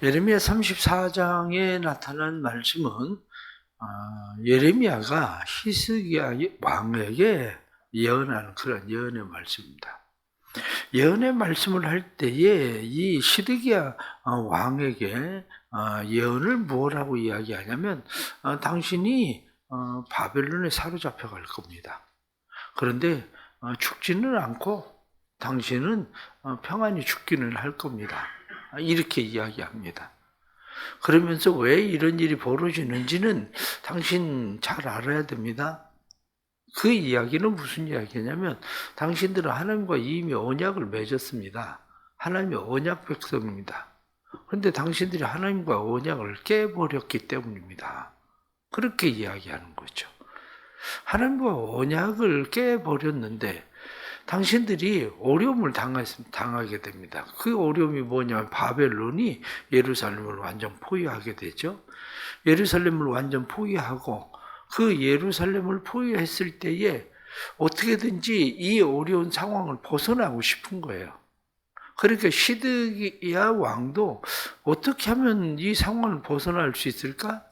예레미야 34장에 나타난 말씀은 예레미야가 히스기야 왕에게 예언하는 그런 예언의 말씀입니다. 예언의 말씀을 할 때에 이 시드기야 왕에게 예언을 뭐라고 이야기하냐면 당신이 바벨론에 사로잡혀 갈 겁니다. 그런데 죽지는 않고 당신은 평안히 죽기는 할 겁니다. 이렇게 이야기합니다. 그러면서 왜 이런 일이 벌어지는지는 당신 잘 알아야 됩니다. 그 이야기는 무슨 이야기냐면 당신들은 하나님과 이미 언약을 맺었습니다. 하나님의 언약 백성입니다. 그런데 당신들이 하나님과 언약을 깨버렸기 때문입니다. 그렇게 이야기하는 거죠. 하나님과 언약을 깨버렸는데 당신들이 어려움을 당하게 됩니다. 그 어려움이 뭐냐면 바벨론이 예루살렘을 완전 포위하게 되죠. 예루살렘을 완전 포위하고 그 예루살렘을 포위했을 때에 어떻게든지 이 어려운 상황을 벗어나고 싶은 거예요. 그러니까 시드기야 왕도 어떻게 하면 이 상황을 벗어날 수 있을까?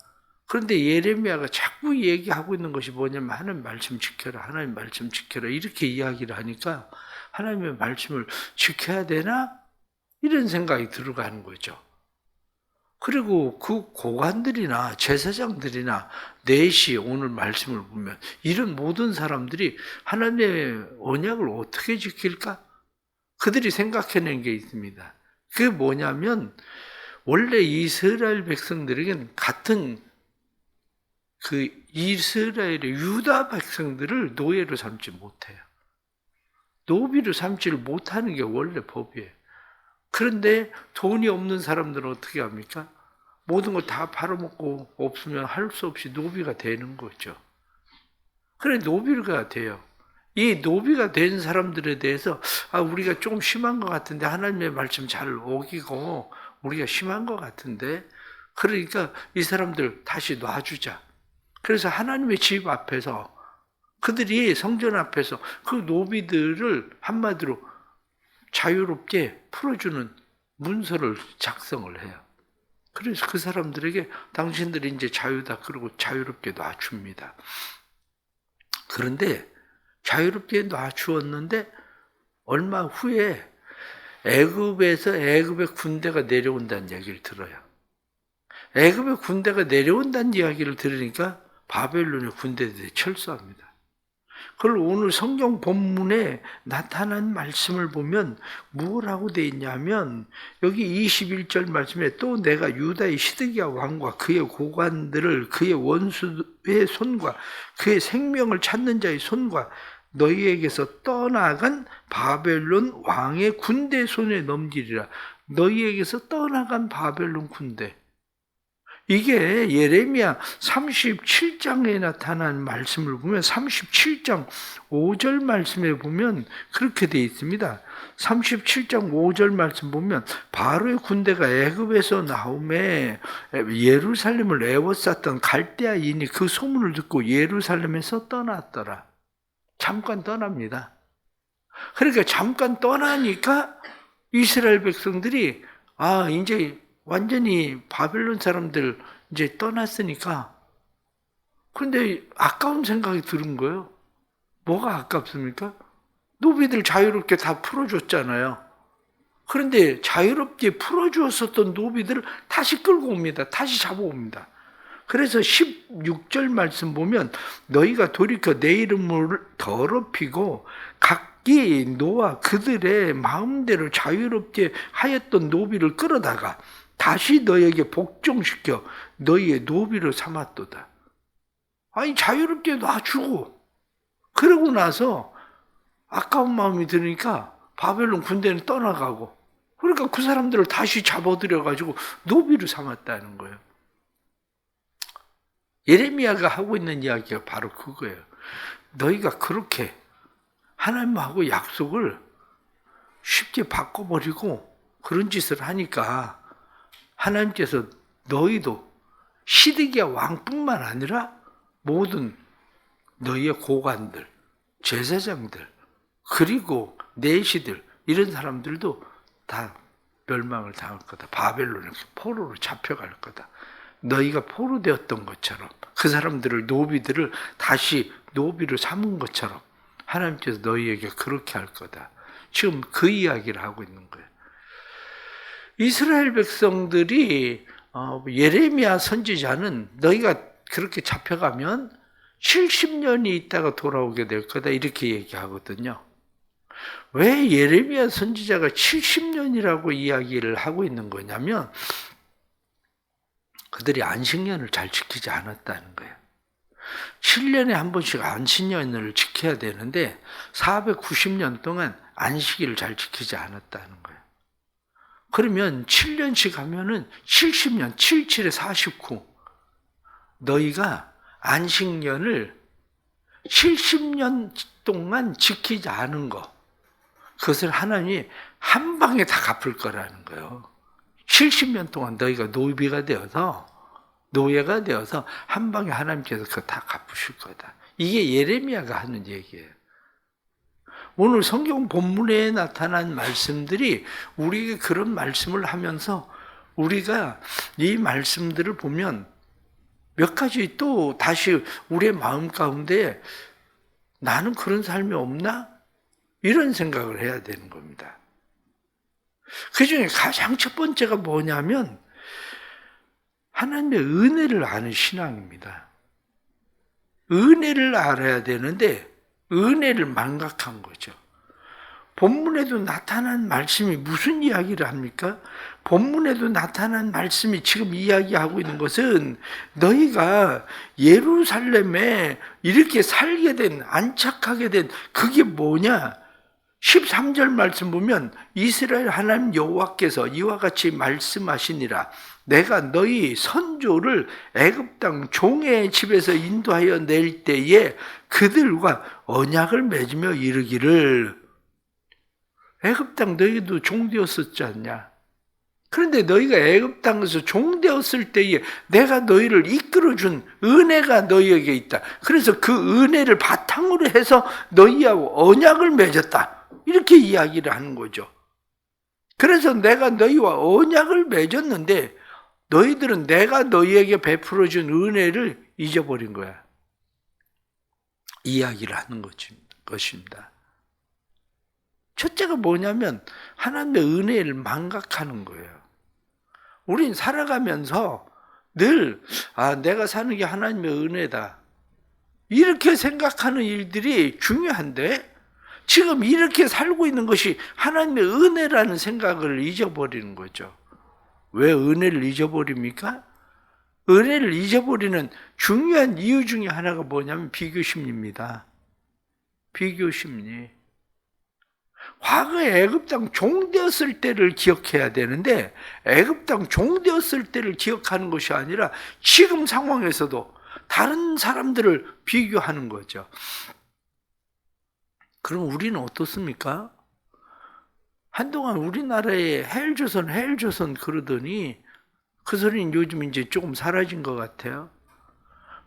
그런데 예레미야가 자꾸 얘기하고 있는 것이 뭐냐면 하나님 말씀 지켜라, 하나님 말씀 지켜라 이렇게 이야기를 하니까 하나님의 말씀을 지켜야 되나? 이런 생각이 들어가는 거죠. 그리고 그 고관들이나 제사장들이나 넷이 오늘 말씀을 보면 이런 모든 사람들이 하나님의 언약을 어떻게 지킬까? 그들이 생각해낸 게 있습니다. 그게 뭐냐면 원래 이스라엘 백성들에게는 같은 그 이스라엘의 유다 백성들을 노예로 삼지 못해요. 노비로 삼지를 못하는 게 원래 법이에요. 그런데 돈이 없는 사람들은 어떻게 합니까? 모든 걸 다 팔아먹고 없으면 할 수 없이 노비가 되는 거죠. 그래 노비가 돼요. 이 노비가 된 사람들에 대해서 우리가 조금 심한 것 같은데 하나님의 말씀 잘 어기고 우리가 심한 것 같은데 그러니까 이 사람들 다시 놔주자. 그래서 하나님의 집 앞에서 그들이 성전 앞에서 그 노비들을 한마디로 자유롭게 풀어주는 문서를 작성을 해요. 그래서 그 사람들에게 당신들이 이제 자유다 그러고 자유롭게 놔줍니다. 그런데 자유롭게 놔주었는데 얼마 후에 애굽에서 애굽의 군대가 내려온다는 이야기를 들어요. 애굽의 군대가 내려온다는 이야기를 들으니까 바벨론의 군대들이 철수합니다. 그걸 오늘 성경 본문에 나타난 말씀을 보면 뭐라고 되어 있냐면 여기 21절 말씀에 또 내가 유다의 시드기야 왕과 그의 고관들을 그의 원수의 손과 그의 생명을 찾는 자의 손과 너희에게서 떠나간 바벨론 왕의 군대 손에 넘기리라. 너희에게서 떠나간 바벨론 군대. 이게 예레미야 37장에 나타난 말씀을 보면 37장 5절 말씀에 보면 그렇게 되어 있습니다. 37장 5절 말씀 보면 바로의 군대가 애굽에서 나오매 예루살렘을 에워쌌던 갈대아인이 그 소문을 듣고 예루살렘에서 떠났더라. 잠깐 떠납니다. 그러니까 잠깐 떠나니까 이스라엘 백성들이 이제 완전히 바벨론 사람들 이제 떠났으니까 그런데 아까운 생각이 드는 거예요. 뭐가 아깝습니까? 노비들 자유롭게 다 풀어줬잖아요. 그런데 자유롭게 풀어주었었던 노비들을 다시 끌고 옵니다. 다시 잡아옵니다. 그래서 16절 말씀 보면 너희가 돌이켜 내 이름을 더럽히고 각기 너와 그들의 마음대로 자유롭게 하였던 노비를 끌어다가 다시 너에게 복종시켜 너희의 노비로 삼았도다. 자유롭게 놔주고 그러고 나서 아까운 마음이 드니까 바벨론 군대는 떠나가고 그러니까 그 사람들을 다시 잡아들여가지고 노비로 삼았다는 거예요. 예레미야가 하고 있는 이야기가 바로 그거예요. 너희가 그렇게 하나님하고 약속을 쉽게 바꿔버리고 그런 짓을 하니까 하나님께서 너희도 시드기야 왕뿐만 아니라 모든 너희의 고관들, 제사장들, 그리고 내시들 이런 사람들도 다 멸망을 당할 거다. 바벨론에 포로로 잡혀갈 거다. 너희가 포로되었던 것처럼 그 사람들을 노비들을 다시 노비로 삼은 것처럼 하나님께서 너희에게 그렇게 할 거다. 지금 그 이야기를 하고 있는 거예요. 이스라엘 백성들이 예레미야 선지자는 너희가 그렇게 잡혀가면 70년이 있다가 돌아오게 될 거다 이렇게 얘기하거든요. 왜 예레미야 선지자가 70년이라고 이야기를 하고 있는 거냐면 그들이 안식년을 잘 지키지 않았다는 거예요. 7년에 한 번씩 안식년을 지켜야 되는데 490년 동안 안식일을 잘 지키지 않았다는 거예요. 그러면 7년씩 하면은 70년, 77에 49. 너희가 안식년을 70년 동안 지키지 않은 거, 그것을 하나님이 한 방에 다 갚을 거라는 거예요. 70년 동안 너희가 노비가 되어서, 노예가 되어서 한 방에 하나님께서 그거 다 갚으실 거다. 이게 예레미야가 하는 얘기예요. 오늘 성경 본문에 나타난 말씀들이 우리에게 그런 말씀을 하면서 우리가 이 말씀들을 보면 몇 가지 또 다시 우리의 마음 가운데 나는 그런 삶이 없나? 이런 생각을 해야 되는 겁니다. 그 중에 가장 첫 번째가 뭐냐면 하나님의 은혜를 아는 신앙입니다. 은혜를 알아야 되는데 은혜를 망각한 거죠. 본문에도 나타난 말씀이 무슨 이야기를 합니까? 본문에도 나타난 말씀이 지금 이야기하고 있는 것은 너희가 예루살렘에 이렇게 살게 된, 안착하게 된 그게 뭐냐? 13절 말씀 보면 이스라엘 하나님 여호와께서 이와 같이 말씀하시니라. 내가 너희 선조를 애굽 땅 종의 집에서 인도하여 낼 때에 그들과 언약을 맺으며 이르기를. 애굽 땅 너희도 종되었었지 않냐? 그런데 너희가 애굽 땅에서 종되었을 때에 내가 너희를 이끌어준 은혜가 너희에게 있다. 그래서 그 은혜를 바탕으로 해서 너희하고 언약을 맺었다. 이렇게 이야기를 하는 거죠. 그래서 내가 너희와 언약을 맺었는데 너희들은 내가 너희에게 베풀어준 은혜를 잊어버린 거야. 이야기를 하는 것입니다. 첫째가 뭐냐면 하나님의 은혜를 망각하는 거예요. 우린 살아가면서 늘 내가 사는 게 하나님의 은혜다. 이렇게 생각하는 일들이 중요한데 지금 이렇게 살고 있는 것이 하나님의 은혜라는 생각을 잊어버리는 거죠. 왜 은혜를 잊어버립니까? 은혜를 잊어버리는 중요한 이유 중에 하나가 뭐냐면 비교심리입니다. 비교심리. 과거에 애굽 땅 종되었을 때를 기억해야 되는데 애굽 땅 종되었을 때를 기억하는 것이 아니라 지금 상황에서도 다른 사람들을 비교하는 거죠. 그럼 우리는 어떻습니까? 한동안 우리나라에 헬조선 그러더니 그 소리는 요즘 이제 조금 사라진 것 같아요.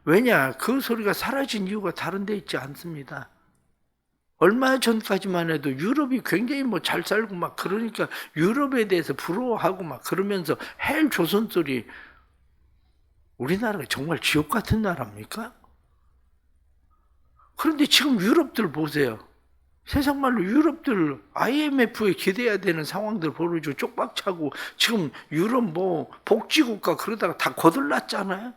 왜냐? 그 소리가 사라진 이유가 다른 데 있지 않습니다. 얼마 전까지만 해도 유럽이 굉장히 잘 살고 막 그러니까 유럽에 대해서 부러워하고 막 그러면서 헬조선 소리. 우리나라가 정말 지옥 같은 나라입니까? 그런데 지금 유럽들 보세요. 세상 말로 유럽들 IMF에 기대야 되는 상황들 벌어지고 쪽박차고 지금 유럽 복지국가 그러다가 다 거들났잖아요.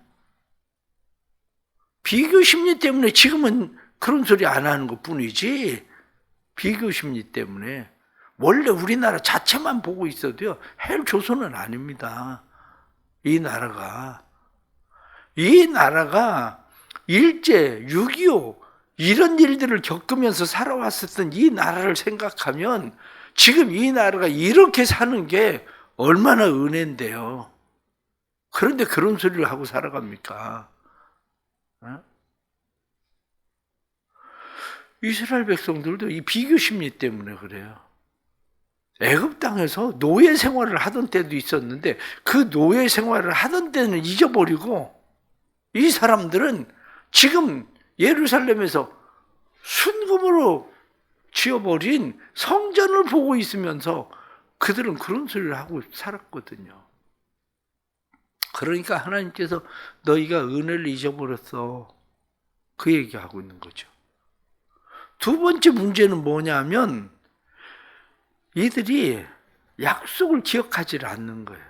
비교 심리 때문에 지금은 그런 소리 안 하는 것 뿐이지 비교 심리 때문에 원래 우리나라 자체만 보고 있어도요 헬조선은 아닙니다. 이 나라가 일제 6.25 이런 일들을 겪으면서 살아왔었던 이 나라를 생각하면 지금 이 나라가 이렇게 사는 게 얼마나 은혜인데요. 그런데 그런 소리를 하고 살아갑니까? 이스라엘 백성들도 이 비교 심리 때문에 그래요. 애굽 땅에서 노예 생활을 하던 때도 있었는데 그 노예 생활을 하던 때는 잊어버리고 이 사람들은 지금 예루살렘에서 순금으로 지어버린 성전을 보고 있으면서 그들은 그런 소리를 하고 살았거든요. 그러니까 하나님께서 너희가 은혜를 잊어버렸어. 그 얘기하고 있는 거죠. 두 번째 문제는 뭐냐면 이들이 약속을 기억하지 않는 거예요.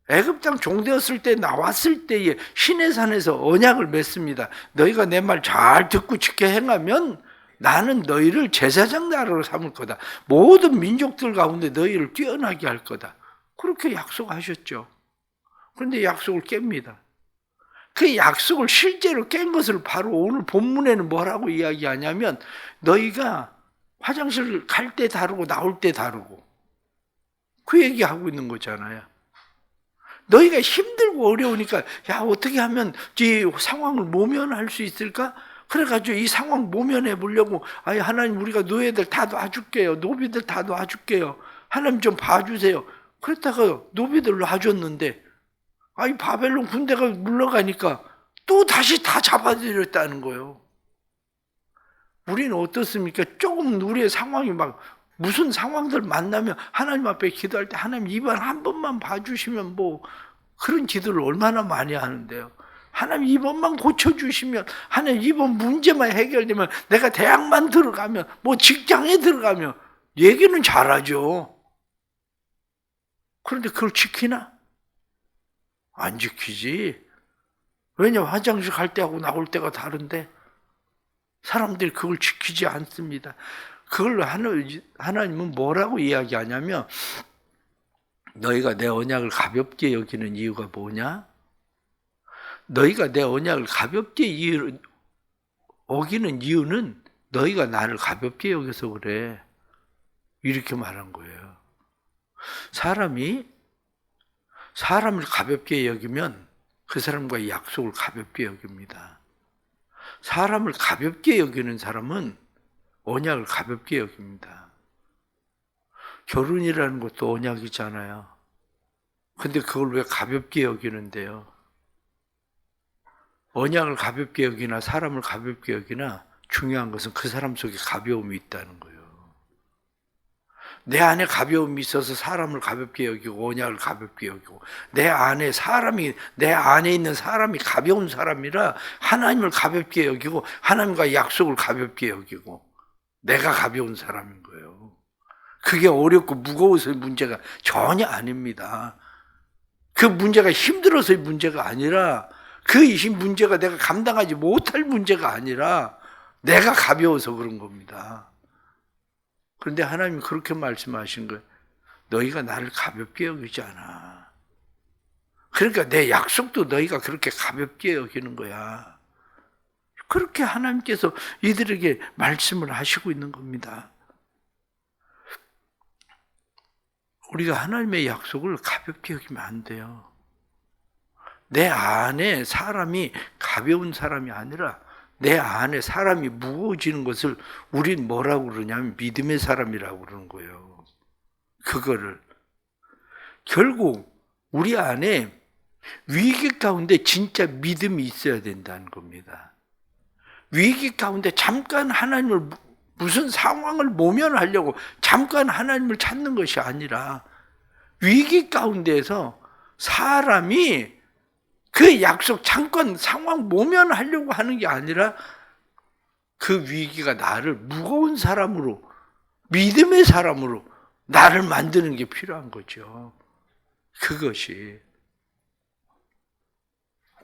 애굽 땅 종되었을 때 나왔을 때에 시내산에서 언약을 맺습니다. 너희가 내 말 잘 듣고 지켜 행하면 나는 너희를 제사장 나라로 삼을 거다. 모든 민족들 가운데 너희를 뛰어나게 할 거다. 그렇게 약속하셨죠. 그런데 약속을 깹니다. 그 약속을 실제로 깬 것을 바로 오늘 본문에는 뭐라고 이야기하냐면 너희가 화장실 갈 때 다르고 나올 때 다르고 그 얘기하고 있는 거잖아요. 너희가 힘들고 어려우니까 야 어떻게 하면 이 상황을 모면할 수 있을까? 그래가지고 이 상황 모면해 보려고 아니 하나님 우리가 노예들 다 놔줄게요. 노비들 다 놔줄게요. 하나님 좀 봐주세요. 그랬다가 노비들 놔줬는데 아니 바벨론 군대가 물러가니까 또 다시 다 잡아들였다는 거예요. 우리는 어떻습니까? 조금 우리의 상황이 막 무슨 상황들 만나면 하나님 앞에 기도할 때 하나님 이번 한 번만 봐주시면 뭐 그런 기도를 얼마나 많이 하는데요. 하나님 이번만 고쳐주시면 하나님 이번 문제만 해결되면 내가 대학만 들어가면 뭐 직장에 들어가면 얘기는 잘하죠. 그런데 그걸 지키나? 안 지키지. 왜냐면 화장실 갈 때하고 나올 때가 다른데 사람들이 그걸 지키지 않습니다. 그걸 하나님은 뭐라고 이야기하냐면 너희가 내 언약을 가볍게 여기는 이유가 뭐냐? 너희가 내 언약을 가볍게 어기는 이유는 너희가 나를 가볍게 여겨서 그래. 이렇게 말한 거예요. 사람이 사람을 가볍게 여기면 그 사람과의 약속을 가볍게 여깁니다. 사람을 가볍게 여기는 사람은 언약을 가볍게 여깁니다. 결혼이라는 것도 언약이잖아요. 근데 그걸 왜 가볍게 여기는데요? 언약을 가볍게 여기나 사람을 가볍게 여기나 중요한 것은 그 사람 속에 가벼움이 있다는 거예요. 내 안에 가벼움이 있어서 사람을 가볍게 여기고 언약을 가볍게 여기고 내 안에 있는 사람이 가벼운 사람이라 하나님을 가볍게 여기고 하나님과 약속을 가볍게 여기고 내가 가벼운 사람인 거예요. 그게 어렵고 무거워서의 문제가 전혀 아닙니다. 그 문제가 힘들어서의 문제가 아니라 그 문제가 내가 감당하지 못할 문제가 아니라 내가 가벼워서 그런 겁니다. 그런데 하나님이 그렇게 말씀하신 거예요. 너희가 나를 가볍게 여기지 않아. 그러니까 내 약속도 너희가 그렇게 가볍게 여기는 거야. 그렇게 하나님께서 이들에게 말씀을 하시고 있는 겁니다. 우리가 하나님의 약속을 가볍게 여기면 안 돼요. 내 안에 사람이 가벼운 사람이 아니라 내 안에 사람이 무거워지는 것을 우린 뭐라고 그러냐면 믿음의 사람이라고 그러는 거예요. 그거를 결국 우리 안에 위기 가운데 진짜 믿음이 있어야 된다는 겁니다. 위기 가운데 잠깐 하나님을 무슨 상황을 모면하려고 잠깐 하나님을 찾는 것이 아니라 위기 가운데에서 사람이 그 약속 잠깐 상황 모면하려고 하는 게 아니라 그 위기가 나를 무거운 사람으로 믿음의 사람으로 나를 만드는 게 필요한 거죠. 그것이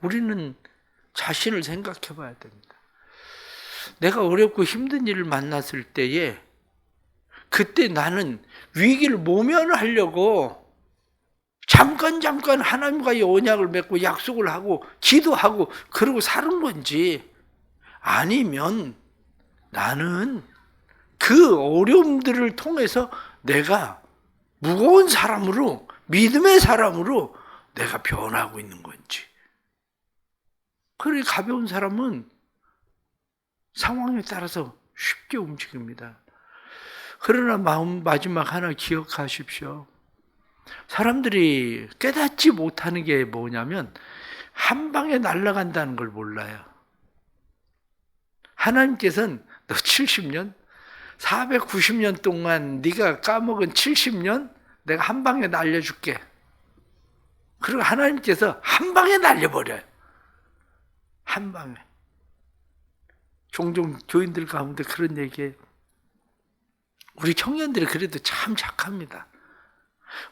우리는 자신을 생각해 봐야 됩니다. 내가 어렵고 힘든 일을 만났을 때에 그때 나는 위기를 모면하려고 잠깐 하나님과의 언약을 맺고 약속을 하고 기도하고 그러고 사는 건지 아니면 나는 그 어려움들을 통해서 내가 무거운 사람으로 믿음의 사람으로 내가 변하고 있는 건지. 그래 가벼운 사람은 상황에 따라서 쉽게 움직입니다. 그러나 마지막 하나 기억하십시오. 사람들이 깨닫지 못하는 게 뭐냐면 한 방에 날아간다는 걸 몰라요. 하나님께서는 너 70년 490년 동안 네가 까먹은 70년 내가 한 방에 날려줄게. 그리고 하나님께서 한 방에 날려버려요. 한 방에. 종종 교인들 가운데 그런 얘기해요. 우리 청년들이 그래도 참 착합니다.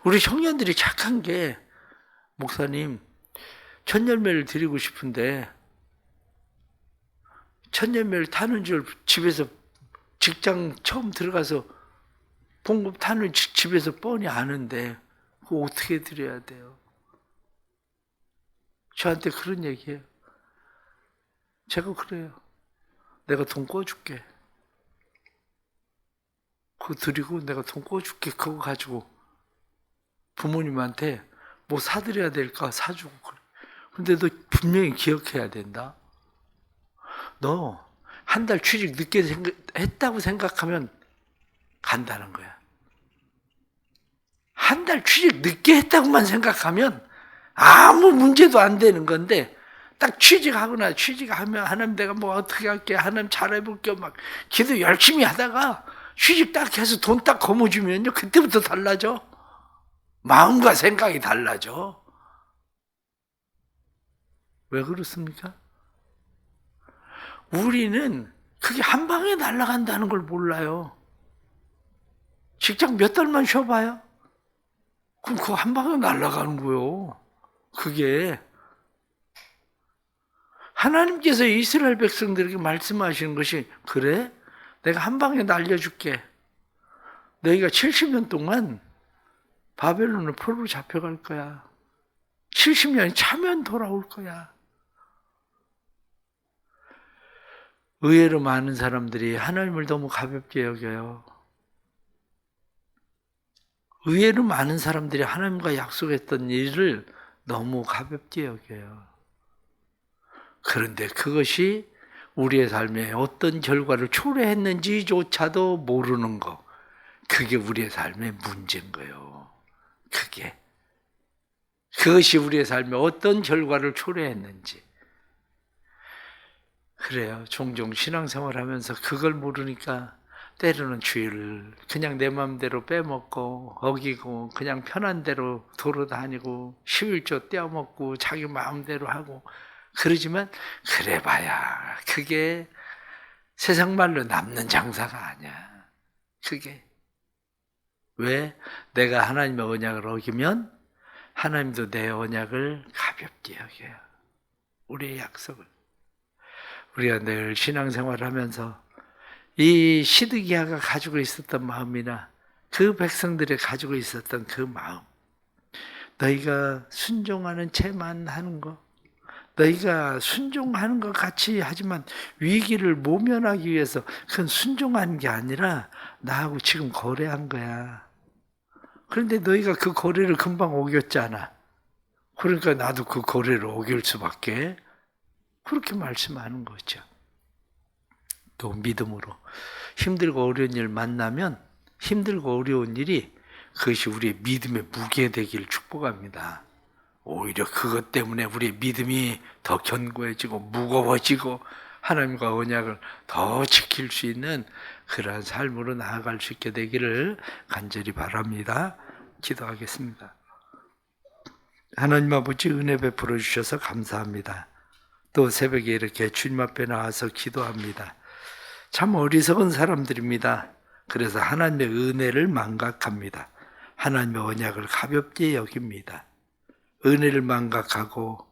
우리 청년들이 착한 게, 목사님 천년매를 드리고 싶은데 천년매를 타는 줄 집에서 직장 처음 들어가서 봉급 타는 집에서 뻔히 아는데 그거 어떻게 드려야 돼요? 저한테 그런 얘기해요. 제가 그래요. 내가 돈 꿔줄게. 그거 드리고 내가 돈 꿔줄게. 그거 가지고 부모님한테 뭐 사드려야 될까 사주고 그래. 근데 너 분명히 기억해야 된다. 너 한 달 취직 늦게 했다고 생각하면 간다는 거야. 한 달 취직 늦게 했다고만 생각하면 아무 문제도 안 되는 건데, 딱 취직하면 하나님 내가 뭐 어떻게 할게, 하나님 잘해볼게, 막 기도 열심히 하다가 취직 딱 해서 돈 딱 거머쥐면요, 그때부터 달라져. 마음과 생각이 달라져. 왜 그렇습니까? 우리는 그게 한 방에 날아간다는 걸 몰라요. 직장 몇 달만 쉬어봐요. 그럼 그거 한 방에 날아가는 거요. 그게 하나님께서 이스라엘 백성들에게 말씀하시는 것이, 그래? 내가 한 방에 날려줄게. 너희가 70년 동안 바벨론을 포로로 잡혀갈 거야. 70년이 차면 돌아올 거야. 의외로 많은 사람들이 하나님을 너무 가볍게 여겨요. 의외로 많은 사람들이 하나님과 약속했던 일을 너무 가볍게 여겨요. 그런데 그것이 우리의 삶에 어떤 결과를 초래했는지조차도 모르는 거, 그게 우리의 삶의 문제인 거예요. 그것이 우리의 삶에 어떤 결과를 초래했는지. 그래요. 종종 신앙생활 하면서 그걸 모르니까 때로는 주일을 그냥 내 마음대로 빼먹고 어기고 그냥 편한 대로 돌아다니고 11조 떼어먹고 자기 마음대로 하고 그러지만, 그래봐야 그게 세상 말로 남는 장사가 아니야. 그게 왜? 내가 하나님의 언약을 어기면 하나님도 내 언약을 가볍게 여겨요. 우리의 약속을. 우리가 늘 신앙생활을 하면서 이 시드기야가 가지고 있었던 마음이나 그 백성들이 가지고 있었던 그 마음, 너희가 순종하는 채만 하는 거, 너희가 순종하는 것 같이 하지만 위기를 모면하기 위해서 그건 순종하는 게 아니라 나하고 지금 거래한 거야. 그런데 너희가 그 거래를 금방 어겼잖아. 그러니까 나도 그 거래를 어길 수밖에. 그렇게 말씀하는 거죠. 또 믿음으로 힘들고 어려운 일 만나면 힘들고 어려운 일이 그것이 우리의 믿음의 무게 되기를 축복합니다. 오히려 그것 때문에 우리의 믿음이 더 견고해지고 무거워지고 하나님과 언약을 더 지킬 수 있는 그러한 삶으로 나아갈 수 있게 되기를 간절히 바랍니다. 기도하겠습니다. 하나님 아버지, 은혜 베풀어 주셔서 감사합니다. 또 새벽에 이렇게 주님 앞에 나와서 기도합니다. 참 어리석은 사람들입니다. 그래서 하나님의 은혜를 망각합니다. 하나님의 언약을 가볍게 여깁니다. 은혜를 망각하고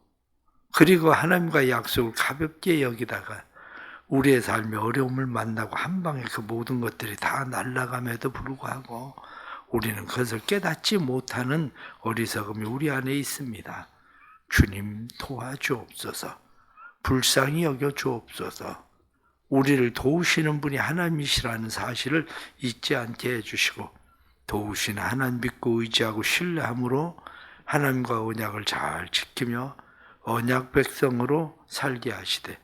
그리고 하나님과의 약속을 가볍게 여기다가 우리의 삶의 어려움을 만나고 한 방에 그 모든 것들이 다 날아감에도 불구하고 우리는 그것을 깨닫지 못하는 어리석음이 우리 안에 있습니다. 주님 도와주옵소서. 불쌍히 여겨 주옵소서. 우리를 도우시는 분이 하나님이시라는 사실을 잊지 않게 해주시고 도우시는 하나님 믿고 의지하고 신뢰함으로 하나님과 언약을 잘 지키며 언약 백성으로 살게 하시되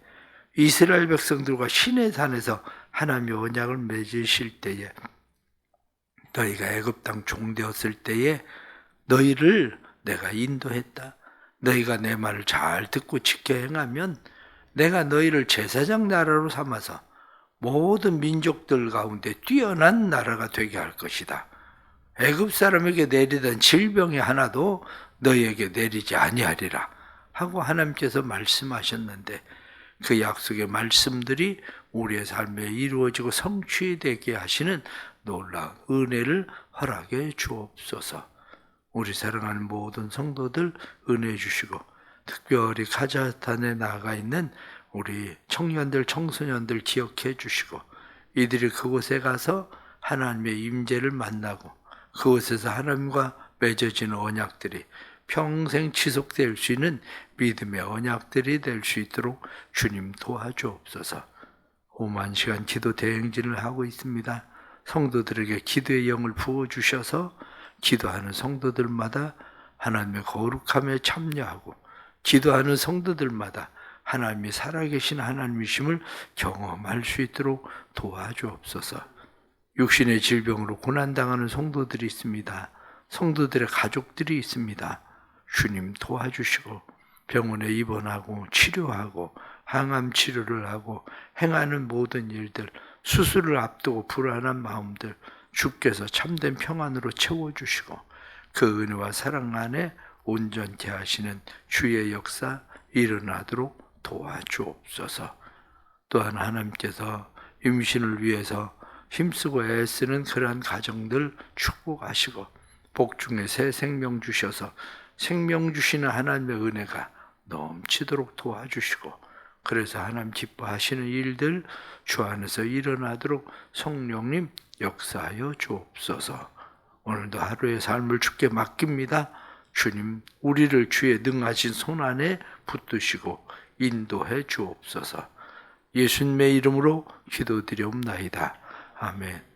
이스라엘 백성들과 시내산에서 하나님의 언약을 맺으실 때에 너희가 애굽 땅 종되었을 때에 너희를 내가 인도했다. 너희가 내 말을 잘 듣고 지켜 행하면 내가 너희를 제사장 나라로 삼아서 모든 민족들 가운데 뛰어난 나라가 되게 할 것이다. 애굽 사람에게 내리던 질병이 하나도 너희에게 내리지 아니하리라 하고 하나님께서 말씀하셨는데, 그 약속의 말씀들이 우리의 삶에 이루어지고 성취되게 하시는 놀라운 은혜를 허락해 주옵소서. 우리 사랑하는 모든 성도들 은혜 주시고, 특별히 카자흐스탄에 나가 있는 우리 청년들, 청소년들 기억해 주시고, 이들이 그곳에 가서 하나님의 임재를 만나고 그곳에서 하나님과 맺어지는 언약들이 평생 지속될 수 있는 믿음의 언약들이 될 수 있도록 주님 도와주옵소서. 오만 시간 기도 대행진을 하고 있습니다. 성도들에게 기도의 영을 부어주셔서 기도하는 성도들마다 하나님의 거룩함에 참여하고, 기도하는 성도들마다 하나님이 살아계신 하나님이심을 경험할 수 있도록 도와주옵소서. 육신의 질병으로 고난당하는 성도들이 있습니다. 성도들의 가족들이 있습니다. 주님 도와주시고 병원에 입원하고 치료하고 항암 치료를 하고 행하는 모든 일들, 수술을 앞두고 불안한 마음들 주께서 참된 평안으로 채워주시고 그 은혜와 사랑 안에 온전케 하시는 주의 역사 일어나도록 도와주옵소서. 또한 하나님께서 임신을 위해서 힘쓰고 애쓰는 그러한 가정들 축복하시고 복중에 새 생명 주셔서 생명 주시는 하나님의 은혜가 넘치도록 도와주시고, 그래서 하나님 기뻐하시는 일들 주 안에서 일어나도록 성령님 역사하여 주옵소서. 오늘도 하루의 삶을 주께 맡깁니다. 주님, 우리를 주의 능하신 손 안에 붙드시고 인도해 주옵소서. 예수님의 이름으로 기도드리옵나이다. 아멘.